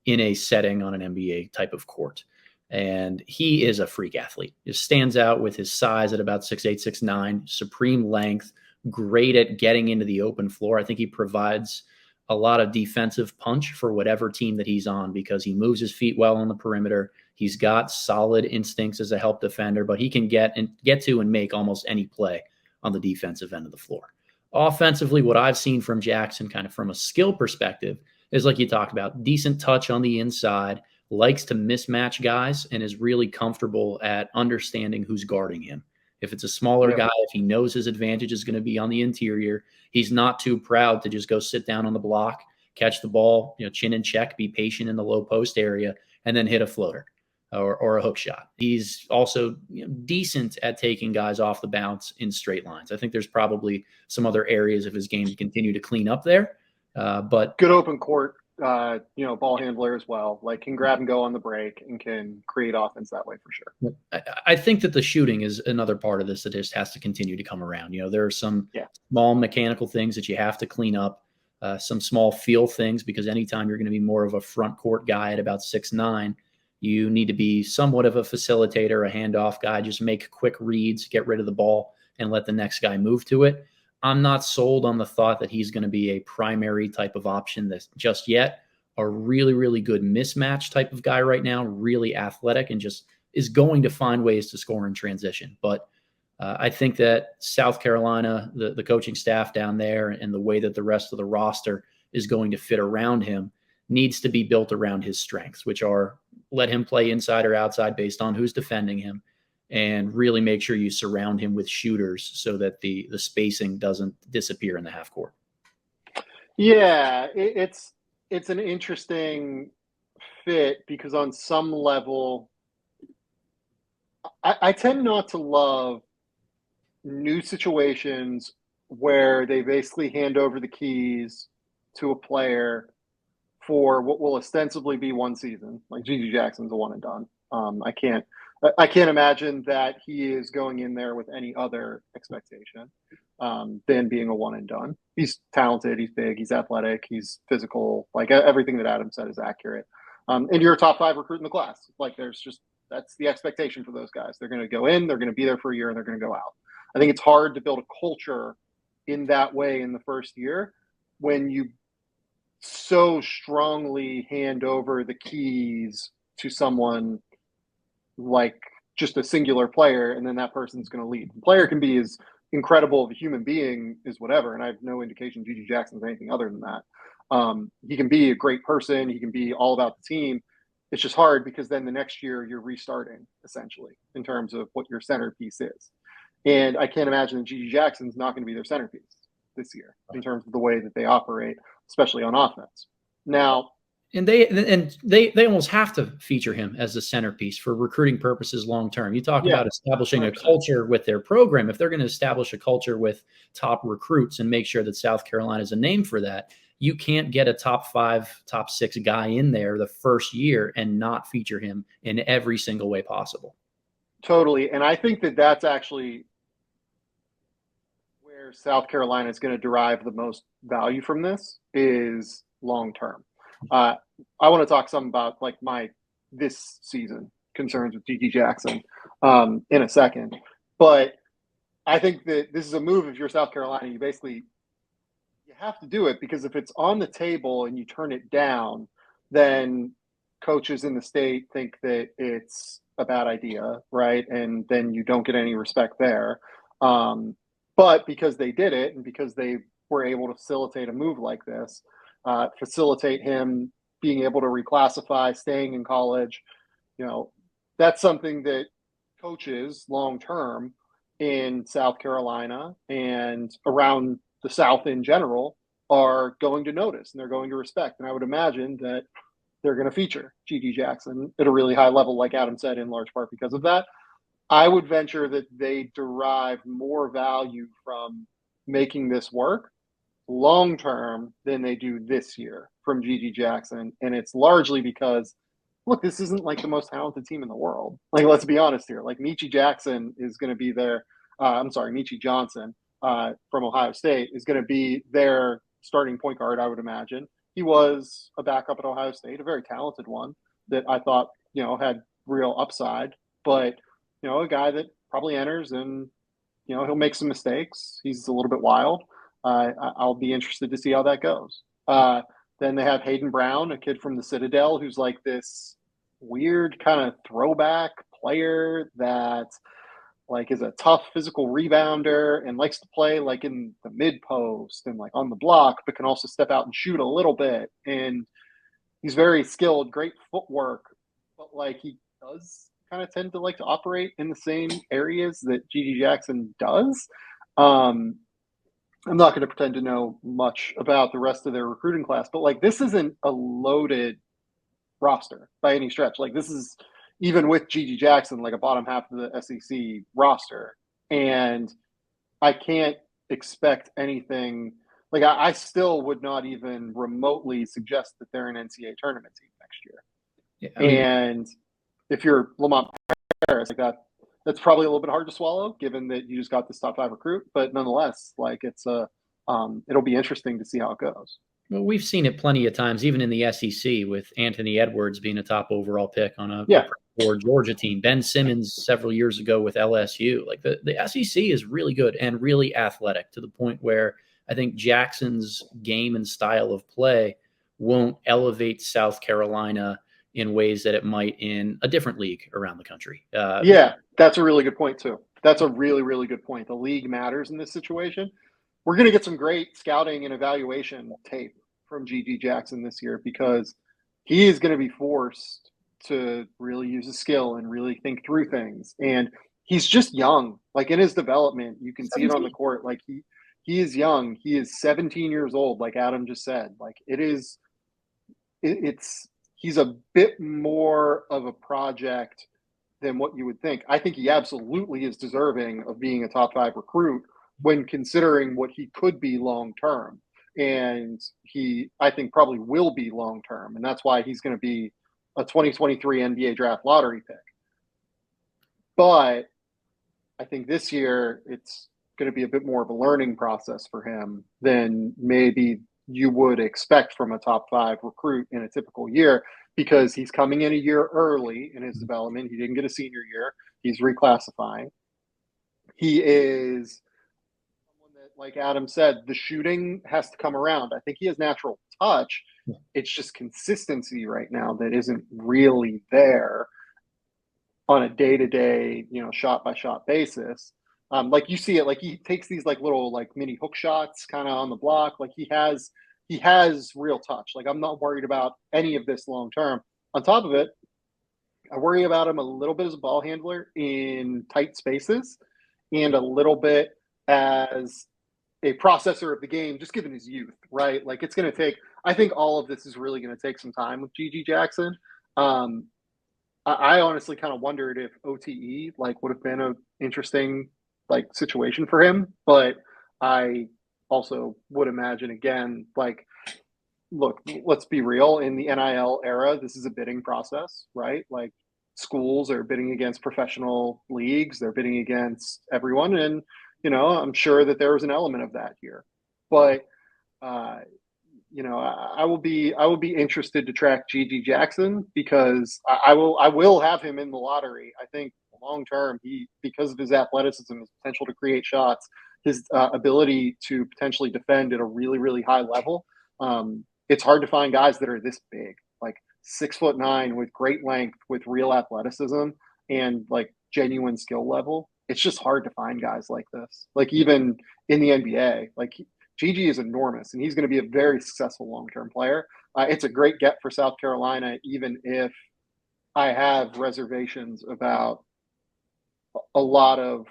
in a setting on an NBA type of court. And he is a freak athlete. He stands out with his size at about 6'8", 6'9", supreme length, great at getting into the open floor. I think he provides a lot of defensive punch for whatever team that he's on because he moves his feet well on the perimeter. He's got solid instincts as a help defender, but he can get to and make almost any play on the defensive end of the floor. Offensively, what I've seen from Jackson, kind of from a skill perspective, is like you talked about, decent touch on the inside, likes to mismatch guys, and is really comfortable at understanding who's guarding him. If it's a smaller guy, if he knows his advantage is going to be on the interior, he's not too proud to just go sit down on the block, catch the ball, chin in check, be patient in the low post area, and then hit a floater or a hook shot. He's also decent at taking guys off the bounce in straight lines. I think there's probably some other areas of his game to continue to clean up there. But good open court, ball handler as well. Like, can grab and go on the break and can create offense that way for sure. I think that the shooting is another part of this that just has to continue to come around. There are some small mechanical things that you have to clean up, some small feel things, because anytime you're going to be more of a front court guy at about 6'9", you need to be somewhat of a facilitator, a handoff guy, just make quick reads, get rid of the ball, and let the next guy move to it. I'm not sold on the thought that he's going to be a primary type of option that's just yet. A really, really good mismatch type of guy right now, really athletic, and just is going to find ways to score in transition. But I think that South Carolina, the coaching staff down there, and the way that the rest of the roster is going to fit around him needs to be built around his strengths, which are let him play inside or outside based on who's defending him, and really make sure you surround him with shooters so that the spacing doesn't disappear in the half court. Yeah, it's an interesting fit because on some level, I tend not to love new situations where they basically hand over the keys to a player for what will ostensibly be one season. Like, G.G. Jackson's a one and done. I can't imagine that he is going in there with any other expectation than being a one and done. He's talented, he's big, he's athletic, he's physical. Like, everything that Adam said is accurate. And you're a top 5 recruit in the class. Like, that's the expectation for those guys. They're going to go in, they're going to be there for a year, and they're going to go out. I think it's hard to build a culture in that way in the first year when you so strongly hand over the keys to someone like just a singular player, and then that person's going to lead. The player can be as incredible of a human being as whatever, and I have no indication G.G. Jackson's anything other than that. He can be a great person. He can be all about the team. It's just hard because then the next year you're restarting, essentially, in terms of what your centerpiece is. And I can't imagine that G.G. Jackson's not going to be their centerpiece this year in terms of the way that they operate, especially on offense. Now, and they almost have to feature him as the centerpiece for recruiting purposes long term. You talk about establishing 100%. A culture with their program. If they're going to establish a culture with top recruits and make sure that South Carolina is a name for that, You can't get a top 5, top 6 guy in there the first year and not feature him in every single way possible. Totally. And I think that that's actually where South Carolina is going to derive the most value from this is long term. I want to talk some about like this season concerns with GG Jackson in a second. But I think that this is a move. If you're South Carolina, you have to do it, because if it's on the table and you turn it down, then coaches in the state think that it's a bad idea, right? And then you don't get any respect there. But because they did it, and because they were able to facilitate a move like this, facilitate him being able to reclassify, staying in college, that's something that coaches long term in South Carolina and around the South in general are going to notice, and they're going to respect. And I would imagine that they're going to feature GG Jackson at a really high level, like Adam said, in large part because of that. I would venture that they derive more value from making this work long term than they do this year from GG Jackson. And it's largely because, look, this isn't like the most talented team in the world. Like, let's be honest here. Like, Michi Jackson is going to be there. Michi Johnson from Ohio State is going to be their starting point guard, I would imagine. He was a backup at Ohio State, a very talented one that I thought, had real upside. But, a guy that probably enters and, he'll make some mistakes. He's a little bit wild. I'll be interested to see how that goes. Then they have Hayden Brown, a kid from the Citadel, who's like this weird kind of throwback player that like is a tough physical rebounder and likes to play like in the mid post and like on the block, but can also step out and shoot a little bit. And he's very skilled, great footwork, but like he does kind of tend to like to operate in the same areas that GG Jackson does. I'm not going to pretend to know much about the rest of their recruiting class, but like this isn't a loaded roster by any stretch. Like this is, even with GG Jackson, like a bottom half of the SEC roster. And I can't expect anything. Like I still would not even remotely suggest that they're an NCAA tournament team next year. Yeah, and if you're Lamont Paris, like that's probably a little bit hard to swallow, given that you just got this top 5 recruit. But nonetheless, like it's it'll be interesting to see how it goes. Well, we've seen it plenty of times, even in the SEC, with Anthony Edwards being a top overall pick on a Georgia team. Ben Simmons several years ago with LSU. Like the SEC is really good and really athletic, to the point where I think Jackson's game and style of play won't elevate South Carolina in ways that it might in a different league around the country. That's a really good point too. That's a really, really good point. The league matters in this situation. We're going to get some great scouting and evaluation tape from GG Jackson this year, because he is going to be forced to really use his skill and really think through things. And he's just young, like in his development, you can 17. See it on the court. Like he is young. He is 17 years old. Like Adam just said, like he's a bit more of a project than what you would think. I think he absolutely is deserving of being a top 5 recruit when considering what he could be long-term. And he, I think, probably will be long-term. And that's why he's going to be a 2023 NBA draft lottery pick. But I think this year it's going to be a bit more of a learning process for him than maybe you would expect from a top 5 recruit in a typical year, because he's coming in a year early in his development. He didn't get a senior year. He's reclassifying. He is someone that, like Adam said, the shooting has to come around. I think he has natural touch. It's just consistency right now that isn't really there on a day-to-day, shot-by-shot basis. Like you see it, like he takes these like little like mini hook shots kind of on the block. Like he has real touch. Like I'm not worried about any of this long term. On top of it, I worry about him a little bit as a ball handler in tight spaces and a little bit as a processor of the game, just given his youth, right? Like it's going to take, I think all of this is really going to take some time with GG Jackson. I honestly kind of wondered if OTE like would have been an interesting like situation for him, but I also would imagine again, like look, let's be real. In the NIL era, this is a bidding process, right? Like schools are bidding against professional leagues, they're bidding against everyone, and I'm sure that there was an element of that here. But I will be interested to track GG Jackson, because I will have him in the lottery. I think long term, because of his athleticism, his potential to create shots, his ability to potentially defend at a really, really high level. It's hard to find guys that are this big, like 6'9" with great length, with real athleticism and like genuine skill level. It's just hard to find guys like this. Like even in the NBA, like GG is enormous, and he's going to be a very successful long-term player. It's a great get for South Carolina, even if I have reservations about a lot of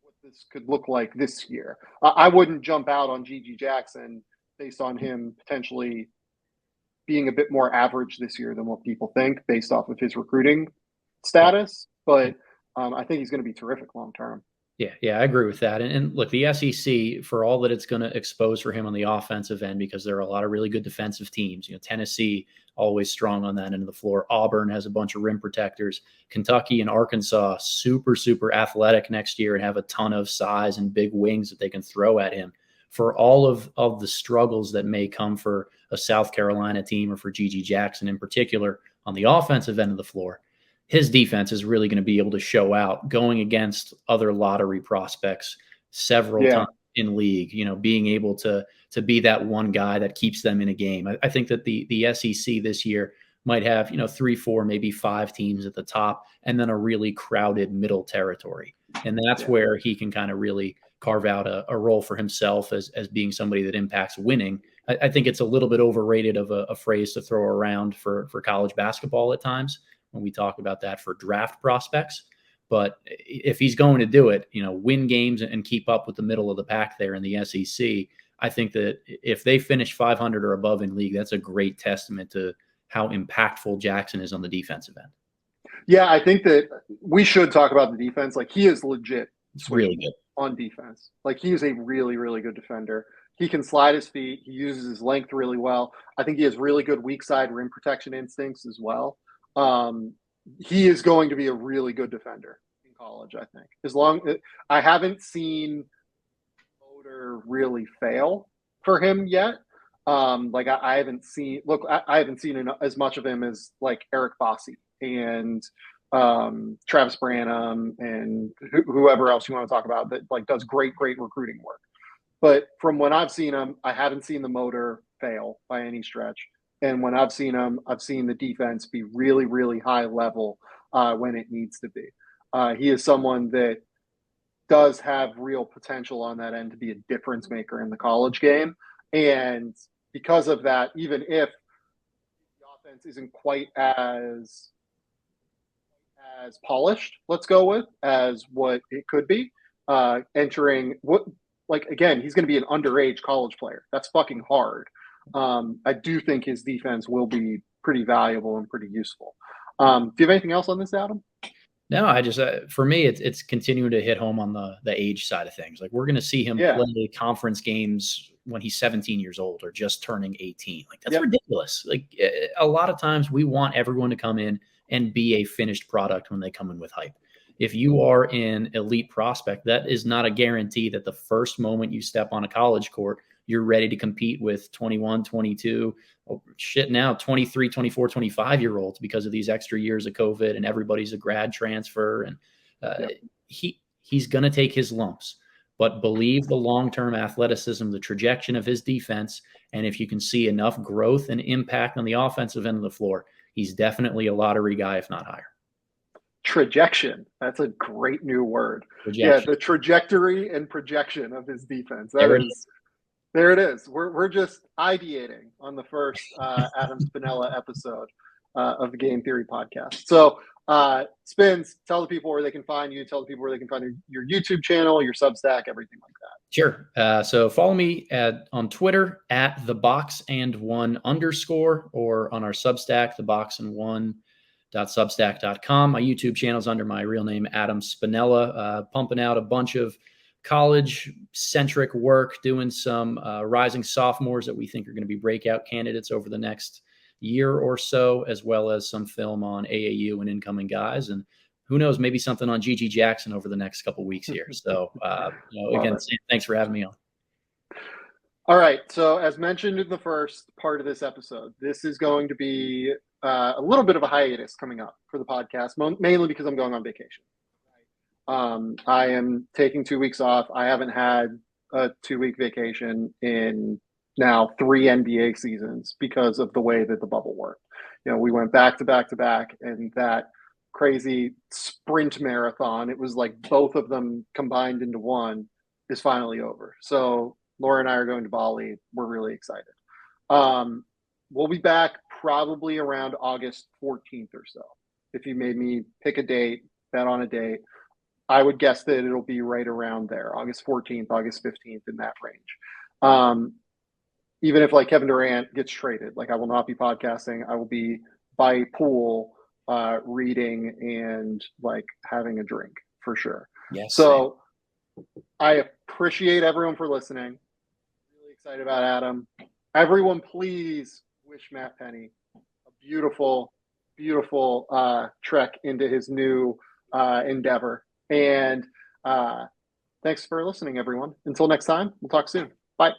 what this could look like this year. I wouldn't jump out on GG Jackson based on him potentially being a bit more average this year than what people think based off of his recruiting status. But I think he's going to be terrific long-term. Yeah, I agree with that. And look, the SEC, for all that it's going to expose for him on the offensive end, because there are a lot of really good defensive teams. Tennessee, always strong on that end of the floor. Auburn has a bunch of rim protectors. Kentucky and Arkansas, super, super athletic next year and have a ton of size and big wings that they can throw at him. For all of the struggles that may come for a South Carolina team, or for GG Jackson in particular on the offensive end of the floor, his defense is really going to be able to show out going against other lottery prospects several times in league, being able to be that one guy that keeps them in a game. I think that the SEC this year might have, 3, 4, maybe 5 teams at the top, and then a really crowded middle territory. And that's where he can kind of really carve out a role for himself as being somebody that impacts winning. I think it's a little bit overrated of a phrase to throw around for college basketball at times, when we talk about that for draft prospects. But if he's going to do it, win games and keep up with the middle of the pack there in the SEC, I think that if they finish 500 or above in league, that's a great testament to how impactful Jackson is on the defensive end. Yeah, I think that we should talk about the defense. Like, he is legit. It's really good on defense. Like, he is a really, really good defender. He can slide his feet. He uses his length really well. I think he has really good weak side rim protection instincts as well. He is going to be a really good defender in college, I think. I haven't seen motor really fail for him yet. I haven't seen as much of him as like Eric Bossi and Travis Branham and whoever else you want to talk about that like does great recruiting work. But from when I've seen him, I haven't seen the motor fail by any stretch. And when I've seen him, I've seen the defense be really, really high level when it needs to be. He is someone that does have real potential on that end to be a difference maker in the college game. And because of that, even if the offense isn't quite as polished, let's go with, as what it could be, he's going to be an underage college player. That's fucking hard. I do think his defense will be pretty valuable and pretty useful. Do you have anything else on this, Adam? No, I just for me, it's continuing to hit home on the age side of things. Like, we're going to see him play conference games when he's 17 years old or just turning 18. Like, that's ridiculous. Like, a lot of times we want everyone to come in and be a finished product when they come in with hype. If you are an elite prospect, that is not a guarantee that the first moment you step on a college court, you're ready to compete with 21, 22, now 23, 24, 25-year-olds because of these extra years of COVID and everybody's a grad transfer. And he's going to take his lumps. But believe the long-term athleticism, the trajectory of his defense, and if you can see enough growth and impact on the offensive end of the floor, he's definitely a lottery guy, if not higher. Projection. That's a great new word. Projection. Yeah, the trajectory and projection of his defense. There it is. We're just ideating on the first Adam Spinella episode of the Game Theory podcast. So, Spins, tell the people where they can find you. Tell the people where they can find your YouTube channel, your Substack, everything like that. Sure. So follow me on Twitter at @theboxand1_ or on our Substack, theboxand1.substack.com. My YouTube channel is under my real name, Adam Spinella, pumping out a bunch of college-centric work, doing some rising sophomores that we think are going to be breakout candidates over the next year or so, as well as some film on AAU and incoming guys. And who knows, maybe something on Gigi Jackson over the next couple of weeks here. So, again, thanks for having me on. All right. So as mentioned in the first part of this episode, this is going to be a little bit of a hiatus coming up for the podcast, mainly because I'm going on vacation. I am taking 2 weeks off. I haven't had a 2-week vacation in now 3 NBA seasons because of the way that the bubble worked. We went back to back to back, and that crazy sprint marathon, it was like both of them combined into one, is finally over. So Laura and I are going to Bali. We're really excited. We'll be back probably around August 14th or so. If you made me pick a date, bet on a date, I would guess that it'll be right around there, August 14th, August 15th, in that range. Even if like Kevin Durant gets traded, like I will not be podcasting. I will be by a pool, reading and like having a drink for sure. Yes. So I appreciate everyone for listening. Really excited about Adam. Everyone, please wish Matt Pennie a beautiful, beautiful trek into his new endeavor. And thanks for listening, everyone. Until next time, we'll talk soon. Bye.